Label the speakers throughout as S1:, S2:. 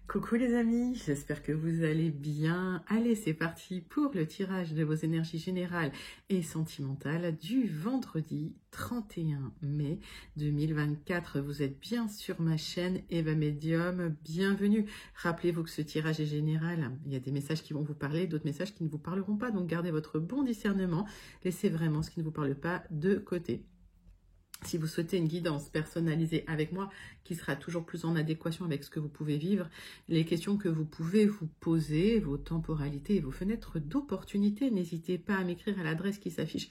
S1: Coucou les amis, j'espère que vous allez bien. Allez, c'est parti pour le tirage de vos énergies générales et sentimentales du vendredi 31 mai 2024. Vous êtes bien sur ma chaîne Eva Medium, bienvenue. Rappelez-vous que ce tirage est général. Il y a des messages qui vont vous parler, d'autres messages qui ne vous parleront pas. Donc gardez votre bon discernement. Laissez vraiment ce qui ne vous parle pas de côté. Si vous souhaitez une guidance personnalisée avec moi, qui sera toujours plus en adéquation avec ce que vous pouvez vivre, les questions que vous pouvez vous poser, vos temporalités et vos fenêtres d'opportunité, n'hésitez pas à m'écrire à l'adresse qui s'affiche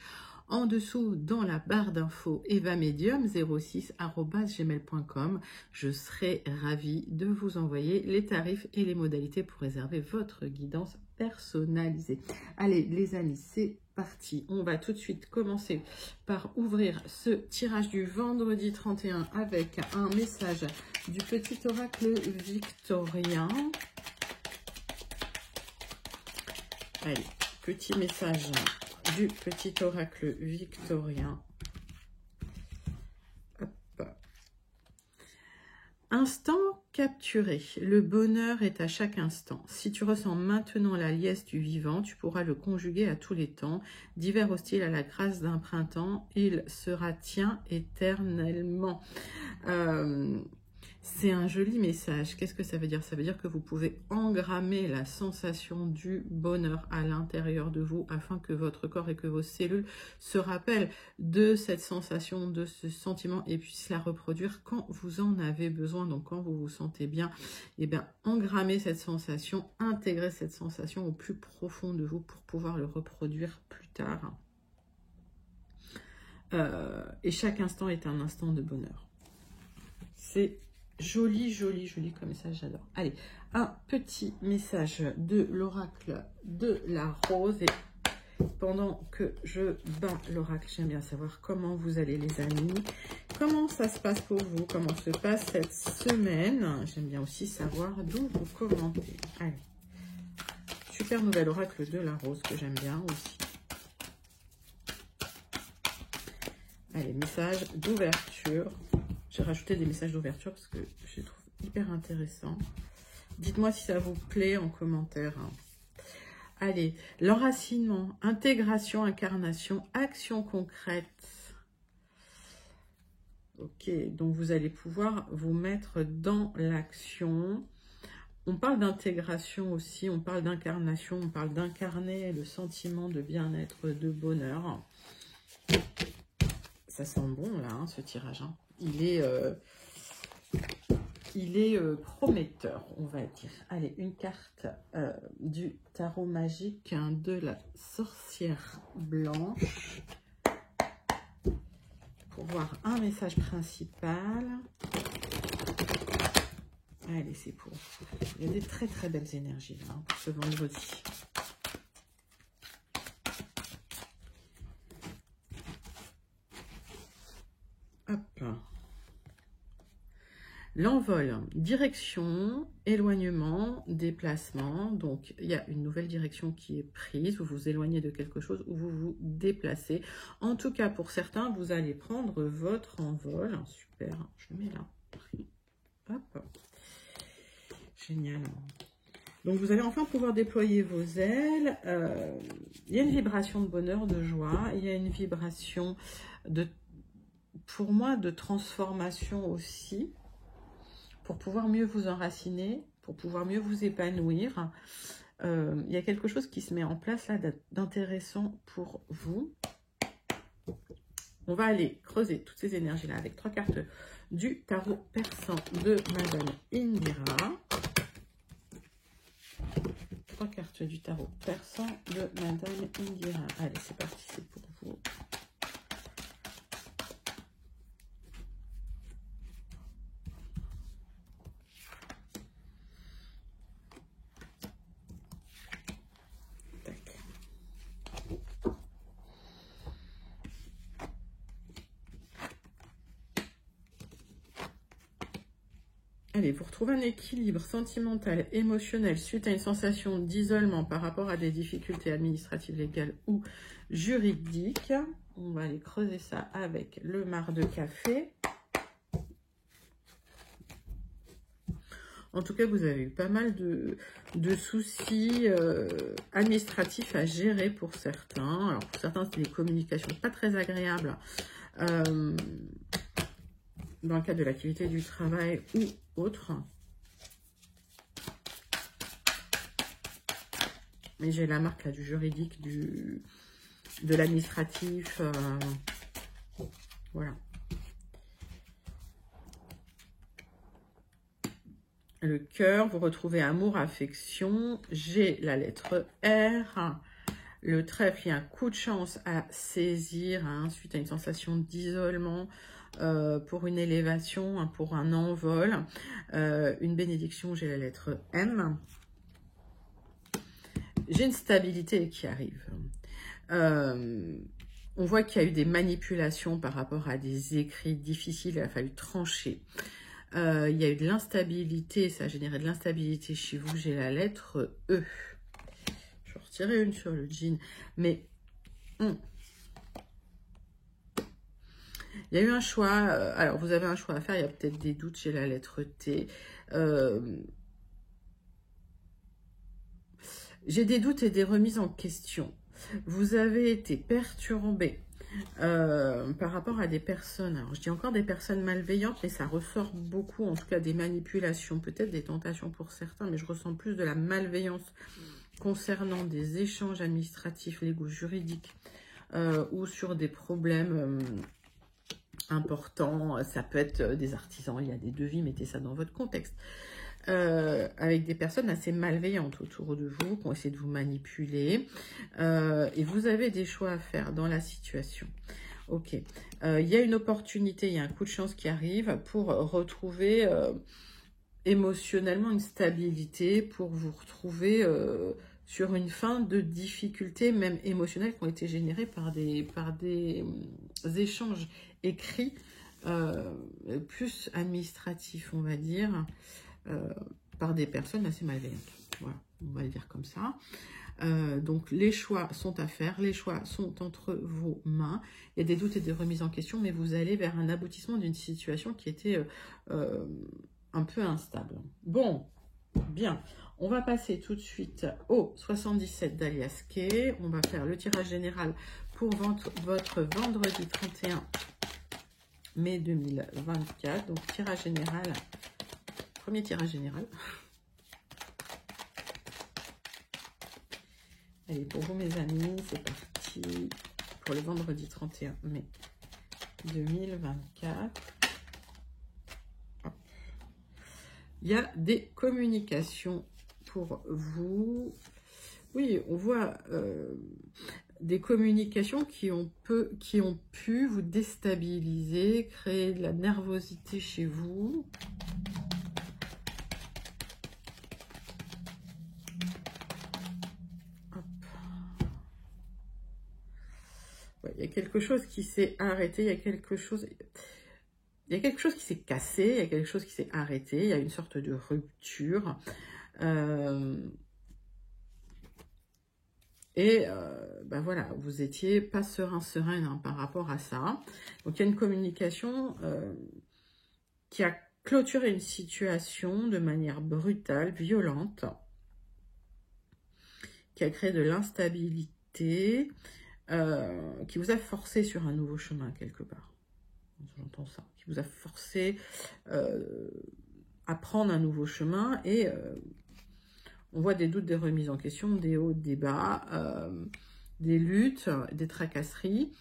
S1: en dessous dans la barre d'infos evamedium06@gmail.com. Je serai ravie de vous envoyer les tarifs et les modalités pour réserver votre guidance personnalisée. Allez les amis, c'est parti. On va tout de suite commencer par ouvrir ce tirage du vendredi 31 avec un message du petit oracle victorien. Allez, petit message du petit oracle victorien. Hop. Instant capturé. Le bonheur est à chaque instant. Si tu ressens maintenant la liesse du vivant, tu pourras le conjuguer à tous les temps. D'hiver hostile à la grâce d'un printemps, il sera tien éternellement. C'est un joli message. Qu'est-ce que ça veut dire? Ça veut dire que vous pouvez engrammer la sensation du bonheur à l'intérieur de vous afin que votre corps et que vos cellules se rappellent de cette sensation, de ce sentiment et puissent la reproduire quand vous en avez besoin. Donc quand vous vous sentez bien, eh bien engrammez cette sensation, intégrez cette sensation au plus profond de vous pour pouvoir le reproduire plus tard. Et chaque instant est un instant de bonheur. C'est joli, joli, joli comme message, j'adore. Allez, un petit message de l'oracle de la rose. Et pendant que je bats l'oracle, j'aime bien savoir comment vous allez les amis. Comment ça se passe pour vous? Comment se passe cette semaine? J'aime bien aussi savoir d'où vous commentez. Allez, super nouvel oracle de la rose que j'aime bien aussi. Allez, message d'ouverture. J'ai rajouté des messages d'ouverture parce que je les trouve hyper intéressants. Dites-moi si ça vous plaît en commentaire. Allez, l'enracinement, intégration, incarnation, action concrète. Ok, donc vous allez pouvoir vous mettre dans l'action. On parle d'intégration aussi, on parle d'incarnation, on parle d'incarner le sentiment de bien-être, de bonheur. Ça sent bon là, hein, ce tirage. Hein. Il est prometteur, on va dire. Allez, une carte du tarot magique hein, de la sorcière blanche pour voir un message principal. Allez, c'est pour vous. Il y a des très très belles énergies là, hein, pour ce vendredi. Hop. L'envol, direction, éloignement, déplacement. Donc, il y a une nouvelle direction qui est prise. Vous vous éloignez de quelque chose ou vous vous déplacez. En tout cas, pour certains, vous allez prendre votre envol. Super, je mets là. Hop. Génial. Donc, vous allez enfin pouvoir déployer vos ailes. Il y a une vibration de bonheur, de joie. Il y a une vibration pour moi, de transformation aussi. Pour pouvoir mieux vous enraciner, pour pouvoir mieux vous épanouir. Il y a quelque chose qui se met en place là d'intéressant pour vous. On va aller creuser toutes ces énergies-là avec 3 cartes du tarot persan de Madame Indira. 3 cartes du tarot persan de Madame Indira. Allez, c'est parti, c'est pour vous. Allez, vous retrouvez un équilibre sentimental, émotionnel suite à une sensation d'isolement par rapport à des difficultés administratives, légales ou juridiques. On va aller creuser ça avec le marc de café. En tout cas, vous avez eu pas mal de soucis administratifs à gérer pour certains. Alors, pour certains, c'est des communications pas très agréables dans le cadre de l'activité du travail ou autre. Mais j'ai la marque là, du juridique, de l'administratif. Voilà. Le cœur, vous retrouvez amour, affection. J'ai la lettre R. Le trèfle, il y a un coup de chance à saisir suite à une sensation d'isolement pour une élévation, pour un envol. Une bénédiction, j'ai la lettre M. J'ai une stabilité qui arrive. On voit qu'il y a eu des manipulations par rapport à des écrits difficiles, il a fallu trancher. Il y a eu de l'instabilité, ça a généré de l'instabilité chez vous. J'ai la lettre E. Je vais retirer une sur le jean. Mais il y a eu un choix. Alors, vous avez un choix à faire. Il y a peut-être des doutes. J'ai la lettre T. J'ai des doutes et des remises en question. Vous avez été perturbé par rapport à des personnes, alors je dis encore des personnes malveillantes, mais ça ressort beaucoup, en tout cas des manipulations, peut-être des tentations pour certains, mais je ressens plus de la malveillance concernant des échanges administratifs, légaux, juridiques, ou sur des problèmes importants. Ça peut être des artisans, il y a des devis, mettez ça dans votre contexte. Avec des personnes assez malveillantes autour de vous, qui ont essayé de vous manipuler. Et vous avez des choix à faire dans la situation. Ok. Il y a une opportunité, il y a un coup de chance qui arrive pour retrouver émotionnellement une stabilité, pour vous retrouver sur une fin de difficultés, même émotionnelles, qui ont été générées par des échanges écrits, plus administratifs, on va dire. Par des personnes assez malveillantes. Voilà, on va le dire comme ça. Donc, les choix sont à faire, les choix sont entre vos mains. Il y a des doutes et des remises en question, mais vous allez vers un aboutissement d'une situation qui était un peu instable. Bon, bien. On va passer tout de suite au 77 d'Alias Kay. On va faire le tirage général pour votre vendredi 31 mai 2024. Donc, tirage général. Premier tirage général. Allez, pour vous, mes amis, c'est parti pour le vendredi 31 mai 2024. Hop. Il y a des communications pour vous. Oui, on voit des communications qui ont pu vous déstabiliser, créer de la nervosité chez vous. Il y a quelque chose qui s'est arrêté, il y a quelque chose qui s'est cassé, il y a quelque chose qui s'est arrêté, il y a une sorte de rupture. Ben voilà, vous étiez pas sereine par rapport à ça. Donc il y a une communication qui a clôturé une situation de manière brutale, violente, qui a créé de l'instabilité, qui vous a forcé sur un nouveau chemin quelque part. J'entends ça. Qui vous a forcé à prendre un nouveau chemin et on voit des doutes, des remises en question, des hauts, des bas, des luttes, des tracasseries,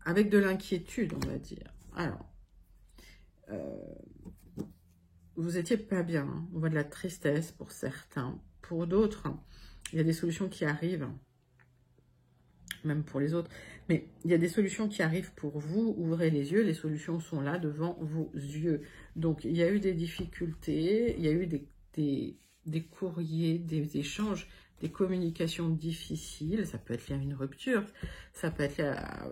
S1: avec de l'inquiétude, on va dire. Alors, vous étiez pas bien, hein. On voit de la tristesse pour certains. Pour d'autres, il y a des solutions qui arrivent. Même pour les autres, mais il y a des solutions qui arrivent pour vous, ouvrez les yeux, les solutions sont là devant vos yeux. Donc il y a eu des difficultés, il y a eu des courriers, des échanges, des communications difficiles, ça peut être lié à une rupture, ça peut être lié à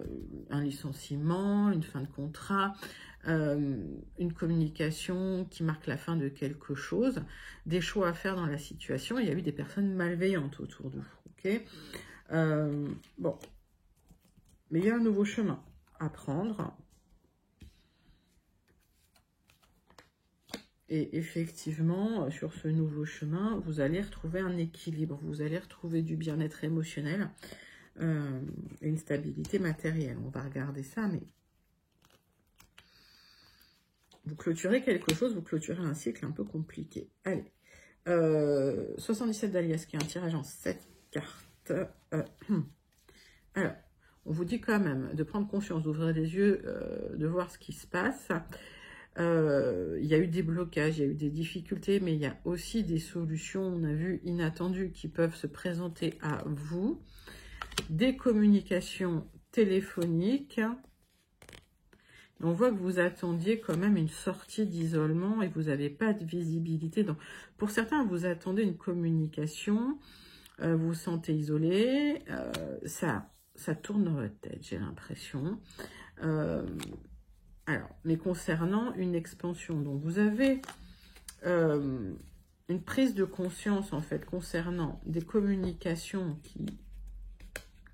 S1: un licenciement, une fin de contrat, une communication qui marque la fin de quelque chose, des choix à faire dans la situation, il y a eu des personnes malveillantes autour de vous, ok ? Bon, mais il y a un nouveau chemin à prendre. Et effectivement, sur ce nouveau chemin, vous allez retrouver un équilibre, vous allez retrouver du bien-être émotionnel, et une stabilité matérielle. On va regarder ça, mais vous clôturez quelque chose, vous clôturez un cycle un peu compliqué. Allez, 77 d'Alias, qui est un tirage en 7 cartes. Alors, on vous dit quand même de prendre conscience, d'ouvrir les yeux, de voir ce qui se passe. Il y a eu des blocages, il y a eu des difficultés, mais il y a aussi des solutions, on a vu, inattendues qui peuvent se présenter à vous. Des communications téléphoniques. On voit que vous attendiez quand même une sortie d'isolement et vous n'avez pas de visibilité. Donc, pour certains, vous attendez une communication, vous vous sentez isolé, ça tourne dans votre tête, j'ai l'impression. Alors, mais concernant une expansion, donc vous avez une prise de conscience, en fait, concernant des communications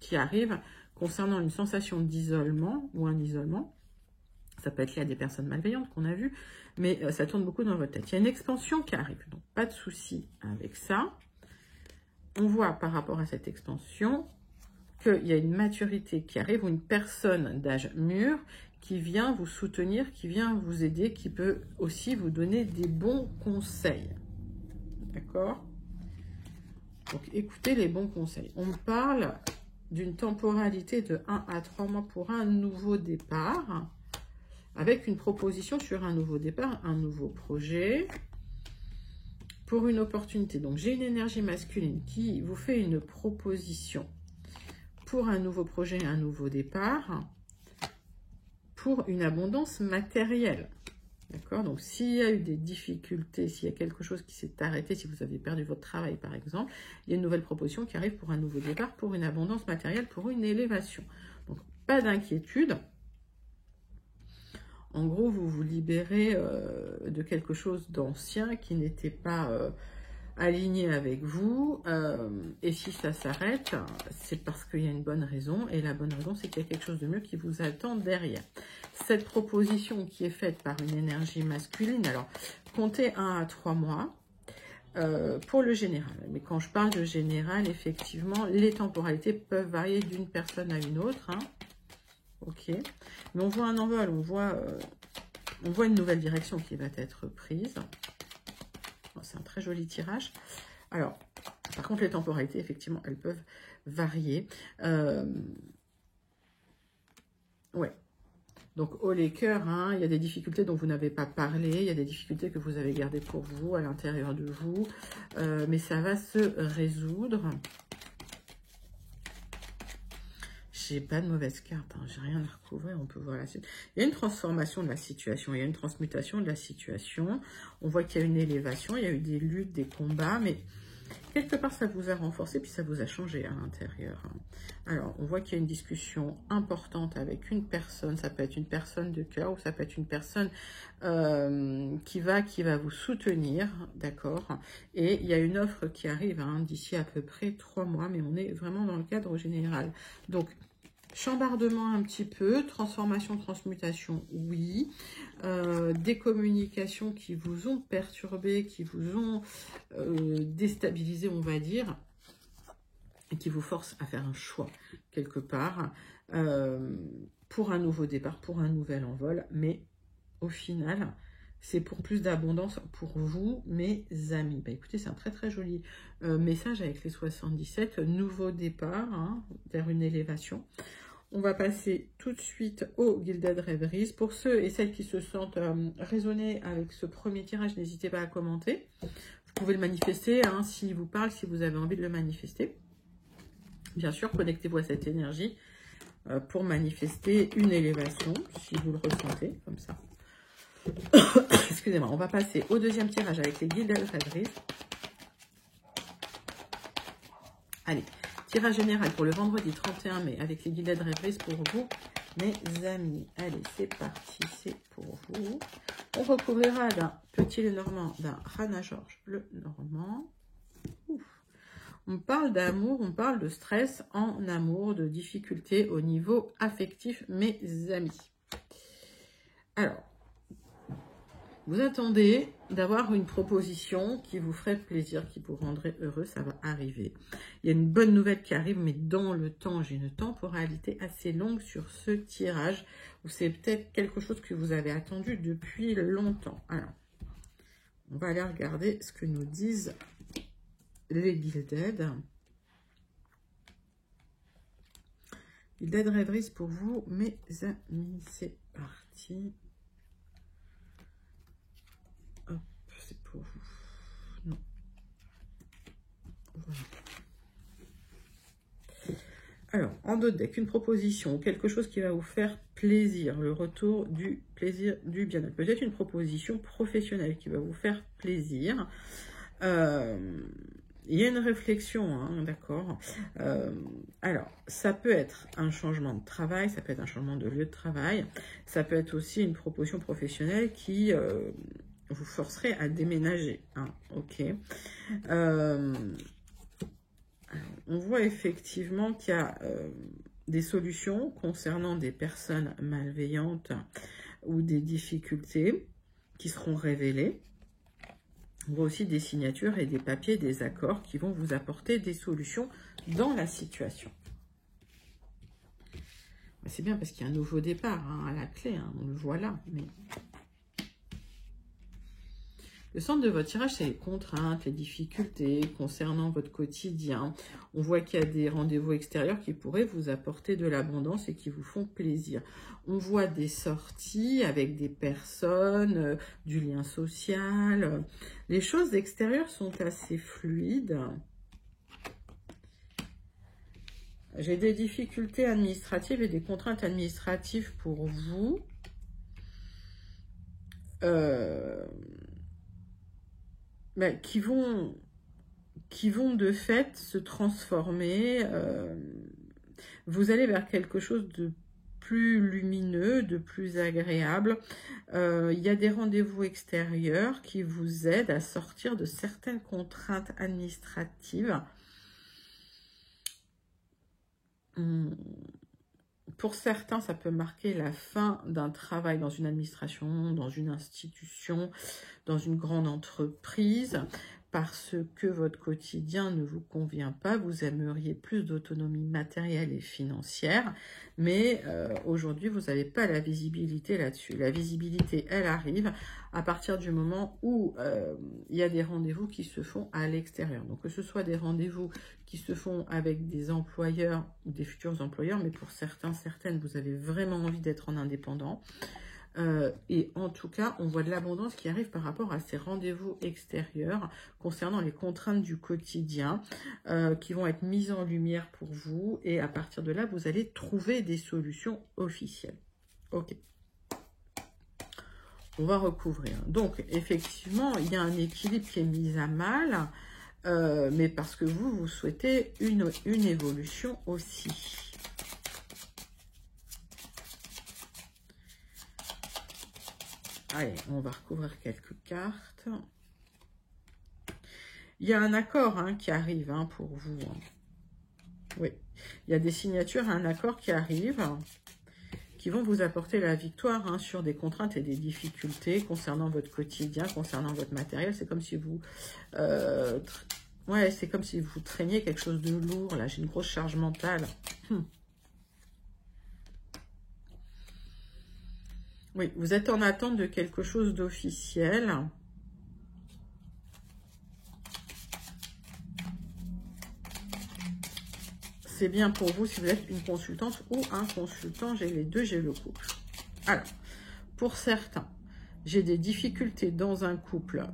S1: qui arrivent, concernant une sensation d'isolement ou un isolement. Ça peut être lié à des personnes malveillantes qu'on a vues, mais ça tourne beaucoup dans votre tête. Il y a une expansion qui arrive, donc pas de souci avec ça. On voit par rapport à cette expansion qu'il y a une maturité qui arrive, ou une personne d'âge mûr qui vient vous soutenir, qui vient vous aider, qui peut aussi vous donner des bons conseils. D'accord? Donc écoutez les bons conseils. On parle d'une temporalité de 1 à 3 mois pour un nouveau départ, avec une proposition sur un nouveau départ, un nouveau projet, pour une opportunité. Donc, j'ai une énergie masculine qui vous fait une proposition pour un nouveau projet, un nouveau départ, pour une abondance matérielle. D'accord? Donc, s'il y a eu des difficultés, s'il y a quelque chose qui s'est arrêté, si vous avez perdu votre travail, par exemple, il y a une nouvelle proposition qui arrive pour un nouveau départ, pour une abondance matérielle, pour une élévation. Donc, pas d'inquiétude. En gros, vous vous libérez de quelque chose d'ancien qui n'était pas aligné avec vous. Et si ça s'arrête, c'est parce qu'il y a une bonne raison. Et la bonne raison, c'est qu'il y a quelque chose de mieux qui vous attend derrière. Cette proposition qui est faite par une énergie masculine, alors, comptez 1 à 3 mois pour le général. Mais quand je parle de général, effectivement, les temporalités peuvent varier d'une personne à une autre, hein. Ok, mais on voit un envol, on voit une nouvelle direction qui va être prise. C'est un très joli tirage. Alors, par contre, les temporalités, effectivement, elles peuvent varier. Ouais. Donc, haut les cœurs, hein, il y a des difficultés dont vous n'avez pas parlé, il y a des difficultés que vous avez gardées pour vous, à l'intérieur de vous, mais ça va se résoudre. J'ai pas de mauvaise carte, hein, j'ai rien à recouvrir, on peut voir la suite. Il y a une transformation de la situation, il y a une transmutation de la situation. On voit qu'il y a une élévation, il y a eu des luttes, des combats, mais quelque part ça vous a renforcé, puis ça vous a changé à l'intérieur. Alors, on voit qu'il y a une discussion importante avec une personne, ça peut être une personne de cœur, ou ça peut être une personne qui va vous soutenir, d'accord? Et il y a une offre qui arrive hein, d'ici à peu près 3 mois, mais on est vraiment dans le cadre général. Donc, chambardement un petit peu, transformation, transmutation, oui. Des communications qui vous ont perturbé, qui vous ont déstabilisé, on va dire, et qui vous forcent à faire un choix quelque part pour un nouveau départ, pour un nouvel envol. Mais au final, c'est pour plus d'abondance pour vous, mes amis. Bah, écoutez, c'est un très très joli message avec les 77. Nouveau départ hein, vers une élévation. On va passer tout de suite au Gilded Rêveries. Pour ceux et celles qui se sentent résonnés avec ce premier tirage, n'hésitez pas à commenter. Vous pouvez le manifester hein, s'il vous parle, si vous avez envie de le manifester. Bien sûr, connectez-vous à cette énergie pour manifester une élévation, si vous le ressentez, comme ça. Excusez-moi, on va passer au deuxième tirage avec les Gilded Rêveries. Allez. Tirage général pour le vendredi 31 mai avec les Gilded Rêveries pour vous, mes amis. Allez, c'est parti, c'est pour vous. On recouvrira d'un petit Lenormand, d'un Rana Georges Lenormand. Ouf. On parle d'amour, on parle de stress en amour, de difficultés au niveau affectif, mes amis. Alors, Vous attendez d'avoir une proposition qui vous ferait plaisir, qui vous rendrait heureux, ça va arriver. Il y a une bonne nouvelle qui arrive, mais dans le temps, j'ai une temporalité assez longue sur ce tirage, où c'est peut-être quelque chose que vous avez attendu depuis longtemps. Alors, on va aller regarder ce que nous disent les Gilded. Gilded rêveries pour vous, mes amis, c'est parti. Hop, c'est pour vous. Non. Voilà. Alors, en dos de deck, une proposition ou quelque chose qui va vous faire plaisir, le retour du plaisir, du bien-être. Peut-être une proposition professionnelle qui va vous faire plaisir. Il y a une réflexion, hein, d'accord. Alors, ça peut être un changement de travail, ça peut être un changement de lieu de travail, ça peut être aussi une proposition professionnelle qui vous forcerait à déménager. Hein, ok. On voit effectivement qu'il y a des solutions concernant des personnes malveillantes ou des difficultés qui seront révélées. On voit aussi des signatures et des papiers, des accords qui vont vous apporter des solutions dans la situation. C'est bien parce qu'il y a un nouveau départ hein, à la clé, hein, on le voit là. Mais... Le centre de votre tirage, c'est les contraintes, les difficultés concernant votre quotidien. On voit qu'il y a des rendez-vous extérieurs qui pourraient vous apporter de l'abondance et qui vous font plaisir. On voit des sorties avec des personnes, du lien social. Les choses extérieures sont assez fluides. J'ai des difficultés administratives et des contraintes administratives pour vous. Qui vont de fait se transformer. Vous allez vers quelque chose de plus lumineux, de plus agréable. Il y a des rendez-vous extérieurs qui vous aident à sortir de certaines contraintes administratives. Pour certains, ça peut marquer la fin d'un travail dans une administration, dans une institution, dans une grande entreprise, parce que votre quotidien ne vous convient pas, vous aimeriez plus d'autonomie matérielle et financière, mais aujourd'hui, vous n'avez pas la visibilité là-dessus. La visibilité, elle arrive à partir du moment où il y a des rendez-vous qui se font à l'extérieur. Donc, que ce soit des rendez-vous qui se font avec des employeurs ou des futurs employeurs, mais pour certains, certaines, vous avez vraiment envie d'être en indépendant. Et en tout cas, on voit de l'abondance qui arrive par rapport à ces rendez-vous extérieurs concernant les contraintes du quotidien qui vont être mises en lumière pour vous. Et à partir de là, vous allez trouver des solutions officielles. Ok. On va recouvrir. Donc, effectivement, il y a un équilibre qui est mis à mal, mais parce que vous souhaitez une évolution aussi. Allez, on va recouvrir quelques cartes. Il y a un accord hein, qui arrive hein, pour vous. Oui, il y a des signatures, un accord qui arrive, qui vont vous apporter la victoire hein, sur des contraintes et des difficultés concernant votre quotidien, concernant votre matériel. C'est comme si vous... ouais, c'est comme si vous traîniez quelque chose de lourd. Là, j'ai une grosse charge mentale. Oui, vous êtes en attente de quelque chose d'officiel. C'est bien pour vous si vous êtes une consultante ou un consultant. J'ai les deux, j'ai le couple. Alors, pour certains, j'ai des difficultés dans un couple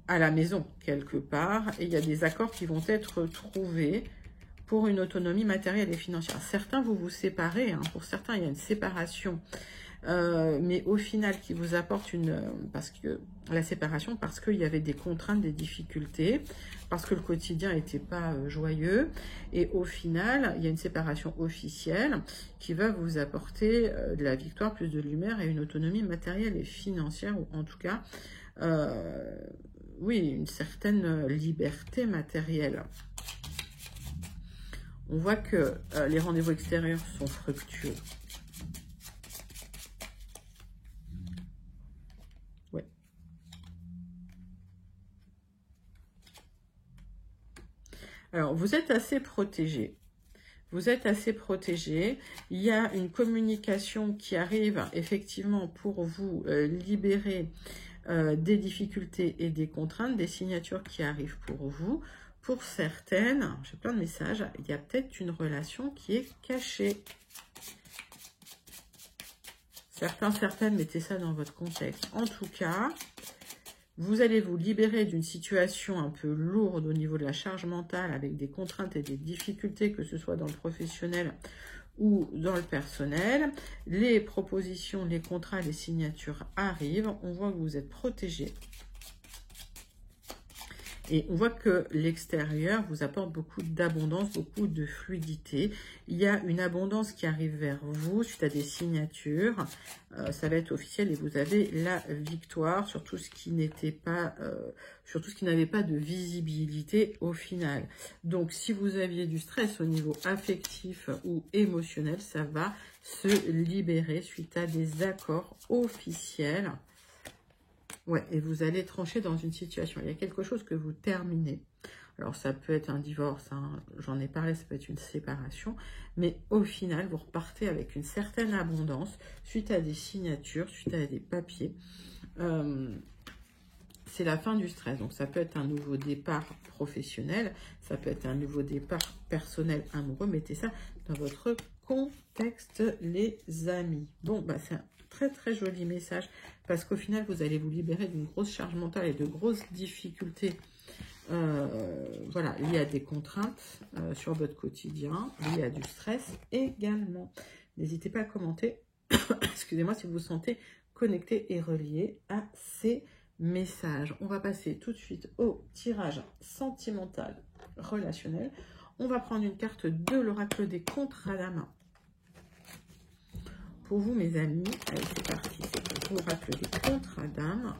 S1: à la maison, quelque part. Et il y a des accords qui vont être trouvés pour une autonomie matérielle et financière. Certains, vous vous séparez. Hein. Pour certains, il y a une séparation. Mais au final, qui vous apporte la séparation parce qu'il y avait des contraintes, des difficultés, parce que le quotidien n'était pas joyeux. Et au final, il y a une séparation officielle qui va vous apporter de la victoire, plus de lumière et une autonomie matérielle et financière, ou en tout cas, oui, une certaine liberté matérielle. On voit que les rendez-vous extérieurs sont fructueux. Alors, vous êtes assez protégé. Vous êtes assez protégé. Il y a une communication qui arrive effectivement pour vous libérer des difficultés et des contraintes, des signatures qui arrivent pour vous. Pour certaines, j'ai plein de messages, il y a peut-être une relation qui est cachée. Certaines, mettez ça dans votre contexte. En tout cas, vous allez vous libérer d'une situation un peu lourde au niveau de la charge mentale avec des contraintes et des difficultés, que ce soit dans le professionnel ou dans le personnel. Les propositions, les contrats, les signatures arrivent. On voit que vous êtes protégé. Et on voit que l'extérieur vous apporte beaucoup d'abondance, beaucoup de fluidité. Il y a une abondance qui arrive vers vous suite à des signatures. Ça va être officiel et vous avez la victoire sur tout ce qui n'était pas, sur tout ce qui n'avait pas de visibilité au final. Donc, si vous aviez du stress au niveau affectif ou émotionnel, ça va se libérer suite à des accords officiels. Ouais, et vous allez trancher dans une situation. Il y a quelque chose que vous terminez. Alors, ça peut être un divorce, hein, j'en ai parlé, ça peut être une séparation. Mais au final, vous repartez avec une certaine abondance suite à des signatures, suite à des papiers. C'est la fin du stress. Donc, ça peut être un nouveau départ professionnel. Ça peut être un nouveau départ personnel, amoureux. Mettez ça dans votre contexte, les amis. Bon, bah, c'est un très joli message parce qu'au final vous allez vous libérer d'une grosse charge mentale et de grosses difficultés voilà, liées à des contraintes sur votre quotidien, liées à du stress également. N'hésitez pas à commenter excusez-moi si vous vous sentez connecté et relié à ces messages. On va passer tout de suite au tirage sentimental relationnel. On va prendre une carte de l'oracle des contrats d'âme. Pour vous, mes amis, allez, c'est parti, c'est l'oracle des contrats d'âme.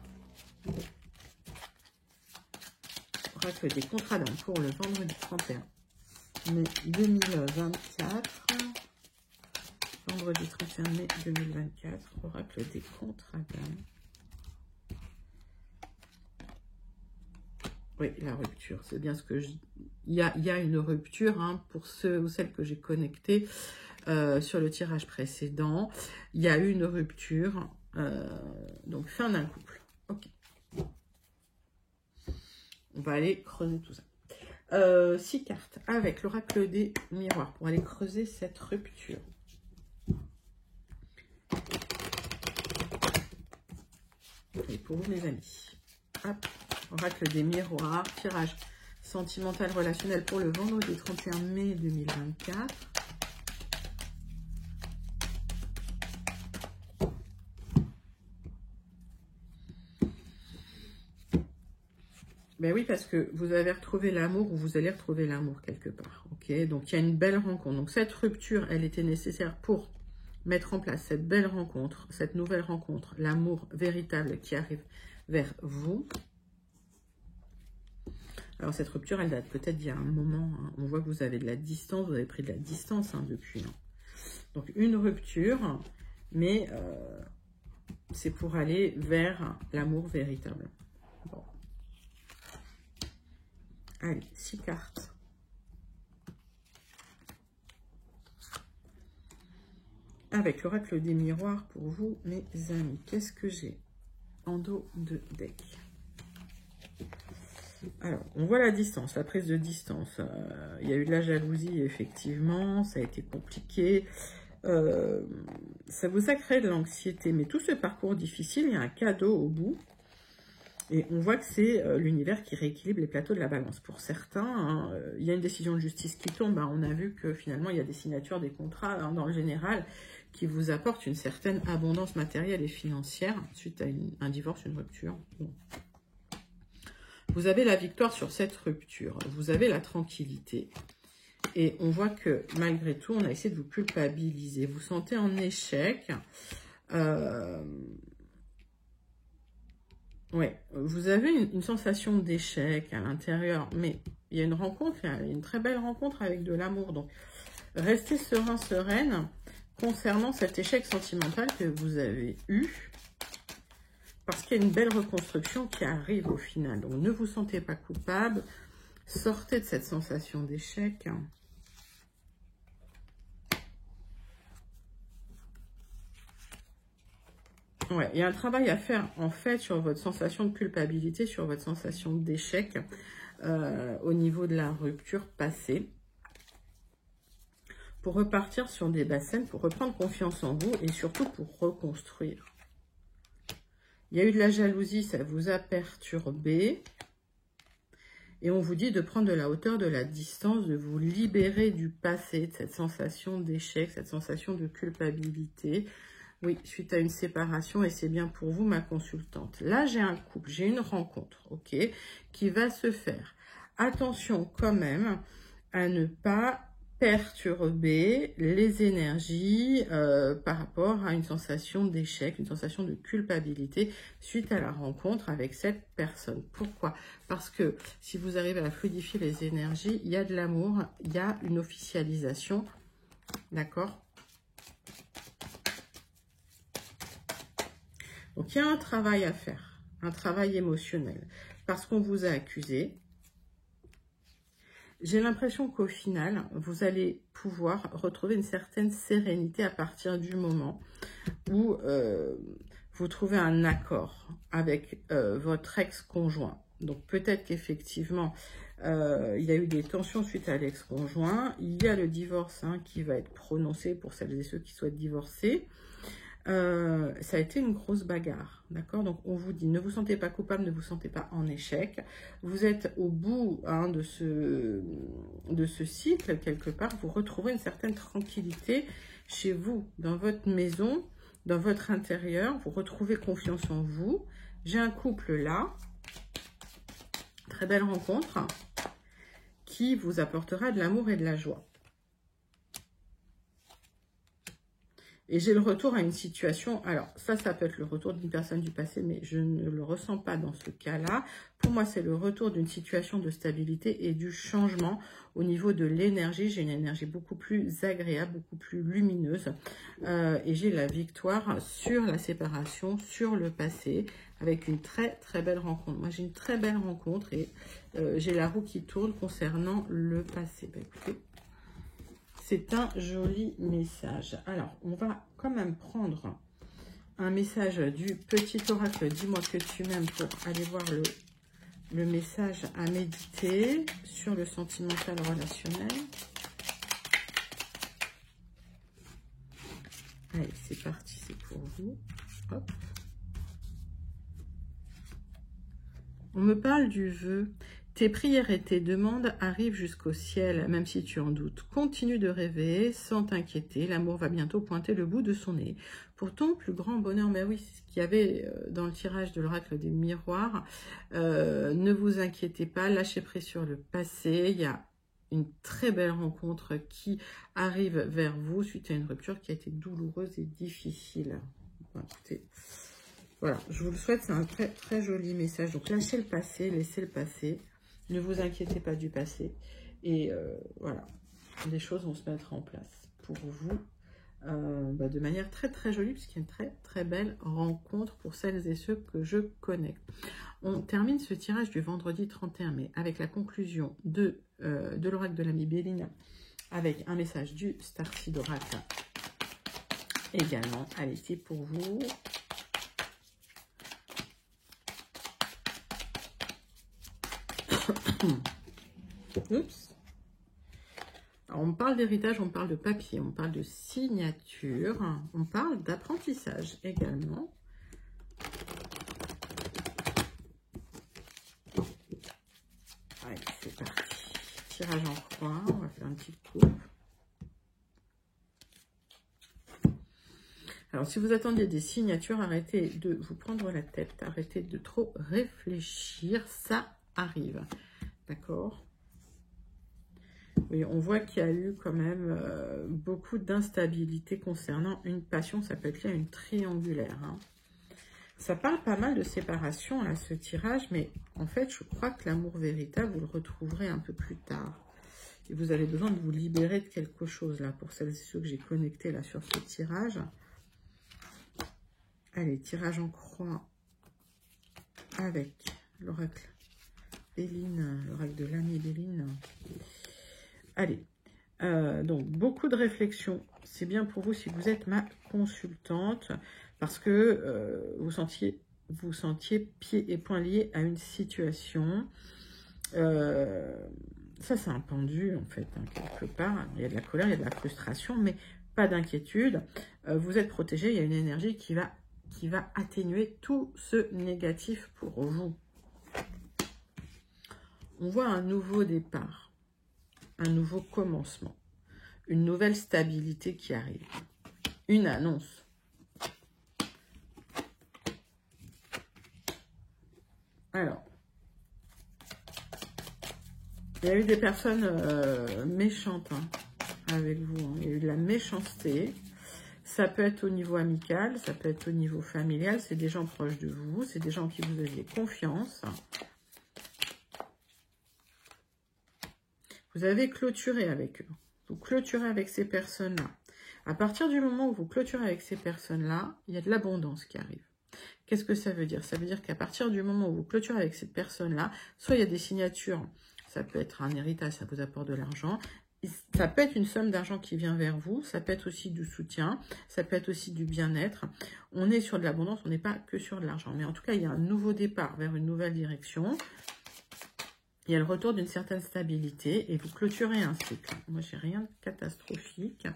S1: Oracle des contrats d'âme pour le vendredi 31 mai 2024. Vendredi 31 mai 2024, oracle des contrats d'âme. Oui, la rupture, c'est bien ce que je dis. Il y a une rupture hein, pour ceux ou celles que j'ai connectés. Sur le tirage précédent, il y a eu une rupture, donc fin d'un couple. Ok. On va aller creuser tout ça. 6 cartes avec l'oracle des miroirs pour aller creuser cette rupture. Et pour vous, mes amis, hop, oracle des miroirs, tirage sentimental relationnel pour le vendredi 31 mai 2024. Ben oui, parce que vous avez retrouvé l'amour ou vous allez retrouver l'amour quelque part. Ok, donc il y a une belle rencontre. Donc cette rupture, elle était nécessaire pour mettre en place cette belle rencontre, cette nouvelle rencontre, l'amour véritable qui arrive vers vous. Alors cette rupture, elle date peut-être d'il y a un moment. Hein. On voit que vous avez de la distance, vous avez pris de la distance hein, depuis. Hein. Donc une rupture, mais c'est pour aller vers l'amour véritable. Bon. Allez, 6 cartes. Avec l'oracle des miroirs pour vous, mes amis. Qu'est-ce que j'ai en dos de deck? Alors, on voit la distance, la prise de distance. Il y a eu de la jalousie, effectivement. Ça a été compliqué. Ça vous a créé de l'anxiété. Mais tout ce parcours difficile, il y a un cadeau au bout. Et on voit que c'est l'univers qui rééquilibre les plateaux de la balance. Pour certains, hein, il y a une décision de justice qui tombe. Hein, on a vu que finalement, il y a des signatures, des contrats hein, dans le général qui vous apportent une certaine abondance matérielle et financière suite à un divorce, une rupture. Bon. Vous avez la victoire sur cette rupture. Vous avez la tranquillité. Et on voit que malgré tout, on a essayé de vous culpabiliser. Vous sentez en échec. Ouais, vous avez une sensation d'échec à l'intérieur, mais il y a une rencontre, il y a une très belle rencontre avec de l'amour. Donc, restez serein, sereine concernant cet échec sentimental que vous avez eu, parce qu'il y a une belle reconstruction qui arrive au final. Donc, ne vous sentez pas coupable. Sortez de cette sensation d'échec. Ouais, il y a un travail à faire en fait sur votre sensation de culpabilité, sur votre sensation d'échec au niveau de la rupture passée. Pour repartir sur des bases saines, pour reprendre confiance en vous et surtout pour reconstruire. Il y a eu de la jalousie, ça vous a perturbé. Et on vous dit de prendre de la hauteur, de la distance, de vous libérer du passé, de cette sensation d'échec, cette sensation de culpabilité. Oui, suite à une séparation, et c'est bien pour vous, ma consultante. Là, j'ai un couple, j'ai une rencontre, ok, qui va se faire. Attention quand même à ne pas perturber les énergies par rapport à une sensation d'échec, une sensation de culpabilité suite à la rencontre avec cette personne. Pourquoi? Parce que si vous arrivez à fluidifier les énergies, il y a de l'amour, il y a une officialisation, d'accord? Donc, il y a un travail à faire, un travail émotionnel, parce qu'on vous a accusé. J'ai l'impression qu'au final, vous allez pouvoir retrouver une certaine sérénité à partir du moment où vous trouvez un accord avec votre ex-conjoint. Donc, peut-être qu'effectivement, il y a eu des tensions suite à l'ex-conjoint. Il y a le divorce qui va être prononcé pour celles et ceux qui souhaitent divorcer. Ça a été une grosse bagarre, d'accord? Donc, on vous dit, ne vous sentez pas coupable, ne vous sentez pas en échec. Vous êtes au bout de ce cycle, quelque part. Vous retrouvez une certaine tranquillité chez vous, dans votre maison, dans votre intérieur. Vous retrouvez confiance en vous. J'ai un couple là, très belle rencontre, qui vous apportera de l'amour et de la joie. Et j'ai le retour à une situation, alors ça peut être le retour d'une personne du passé, mais je ne le ressens pas dans ce cas-là. Pour moi, c'est le retour d'une situation de stabilité et du changement au niveau de l'énergie. J'ai une énergie beaucoup plus agréable, beaucoup plus lumineuse. Et j'ai la victoire sur la séparation, sur le passé, avec une très très belle rencontre. Moi, j'ai une très belle rencontre et j'ai la roue qui tourne concernant le passé. Ben, écoutez, c'est un joli message. Alors, on va quand même prendre un message du petit oracle. Dis-moi que tu m'aimes pour aller voir le message à méditer sur le sentimental relationnel. Allez, c'est parti, c'est pour vous. Hop. On me parle du vœu. Tes prières et tes demandes arrivent jusqu'au ciel, même si tu en doutes. Continue de rêver sans t'inquiéter. L'amour va bientôt pointer le bout de son nez. Pour ton plus grand bonheur, mais oui, c'est ce qu'il y avait dans le tirage de l'oracle des miroirs. Ne vous inquiétez pas, lâchez prise sur le passé. Il y a une très belle rencontre qui arrive vers vous suite à une rupture qui a été douloureuse et difficile. Bon, écoutez, voilà, je vous le souhaite, c'est un très très joli message. Donc lâchez le passé, laissez le passé. Ne vous inquiétez pas du passé. Et voilà, les choses vont se mettre en place pour vous de manière très très jolie, puisqu'il y a une très très belle rencontre pour celles et ceux que je connais. On termine ce tirage du vendredi 31 mai avec la conclusion de l'oracle de l'amie Béline, avec un message du Starseed Oracle également. Allez, c'est pour vous. Oups. Alors, on parle d'héritage, on parle de papier, on parle de signature, on parle d'apprentissage également. Allez, c'est parti. Tirage en croix, on va faire une petite coupe. Alors, si vous attendiez des signatures, arrêtez de vous prendre la tête, arrêtez de trop réfléchir, ça arrive. D'accord? Oui, on voit qu'il y a eu quand même beaucoup d'instabilité concernant une passion. Ça peut être lié à une triangulaire. Ça parle pas mal de séparation, là, ce tirage, mais en fait, je crois que l'amour véritable, vous le retrouverez un peu plus tard. Et vous avez besoin de vous libérer de quelque chose, là, pour celles et ceux que j'ai connectés, là, sur ce tirage. Allez, tirage en croix avec l'oracle Béline, l'oracle de l'année Béline. Allez, donc beaucoup de réflexion. C'est bien pour vous si vous êtes ma consultante, parce que vous sentiez pieds et poings liés à une situation. Ça, c'est un pendu, en fait, hein, quelque part. Il y a de la colère, il y a de la frustration, mais pas d'inquiétude. Vous êtes protégé, il y a une énergie qui va atténuer tout ce négatif pour vous. On voit un nouveau départ, un nouveau commencement, une nouvelle stabilité qui arrive, une annonce. Alors, il y a eu des personnes méchantes hein, avec vous, hein. Il y a eu de la méchanceté. Ça peut être au niveau amical, ça peut être au niveau familial, c'est des gens proches de vous, c'est des gens en qui vous aviez confiance. Vous avez clôturé avec eux. Vous clôturez avec ces personnes-là. À partir du moment où vous clôturez avec ces personnes-là, il y a de l'abondance qui arrive. Qu'est-ce que ça veut dire? Ça veut dire qu'à partir du moment où vous clôturez avec cette personne-là, soit il y a des signatures, ça peut être un héritage, ça vous apporte de l'argent, ça peut être une somme d'argent qui vient vers vous, ça peut être aussi du soutien, ça peut être aussi du bien-être. On est sur de l'abondance, on n'est pas que sur de l'argent. Mais en tout cas, il y a un nouveau départ vers une nouvelle direction. Il y a le retour d'une certaine stabilité et vous clôturez un cycle. Moi, j'ai rien de catastrophique,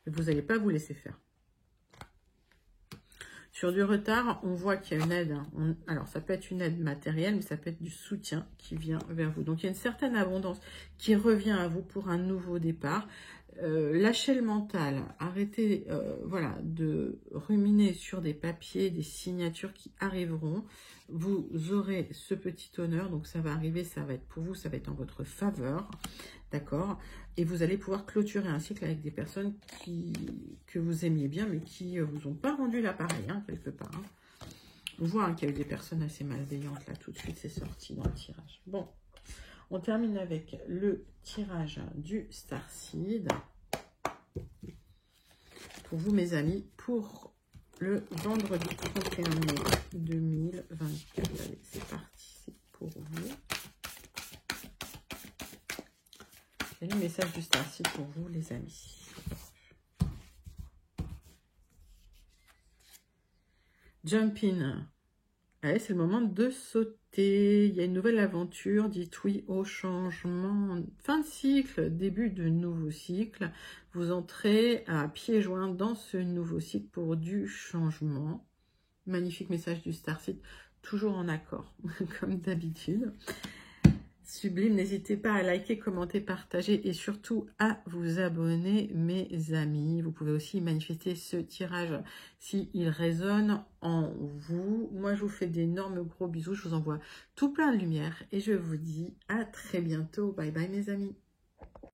S1: mais vous n'allez pas vous laisser faire. Sur du retard, on voit qu'il y a une aide. Alors, ça peut être une aide matérielle, mais ça peut être du soutien qui vient vers vous. Donc, il y a une certaine abondance qui revient à vous pour un nouveau départ. Lâchez le mental. Arrêtez voilà, de ruminer sur des papiers, des signatures qui arriveront. Vous aurez ce petit honneur. Donc, ça va arriver, ça va être pour vous, ça va être en votre faveur. D'accord? Et vous allez pouvoir clôturer un cycle avec des personnes que vous aimiez bien, mais qui ne vous ont pas rendu l'appareil, hein, quelque part. Hein. On voit hein, qu'il y a eu des personnes assez malveillantes, là, tout de suite, c'est sorti dans le tirage. Bon, on termine avec le tirage du Starseed. Pour vous, mes amis, pour le vendredi 31 mai 2024. Allez, c'est parti, c'est pour vous. Le message du Starseed pour vous, les amis. Jump in. Allez, c'est le moment de sauter. Il y a une nouvelle aventure. Dites oui au changement. Fin de cycle, début de nouveau cycle. Vous entrez à pieds joints dans ce nouveau cycle pour du changement. Magnifique message du Starseed. Toujours en accord, comme d'habitude. Sublime, n'hésitez pas à liker, commenter, partager et surtout à vous abonner, mes amis. Vous pouvez aussi manifester ce tirage s'il résonne en vous. Moi, je vous fais d'énormes gros bisous. Je vous envoie tout plein de lumière et je vous dis à très bientôt. Bye bye, mes amis.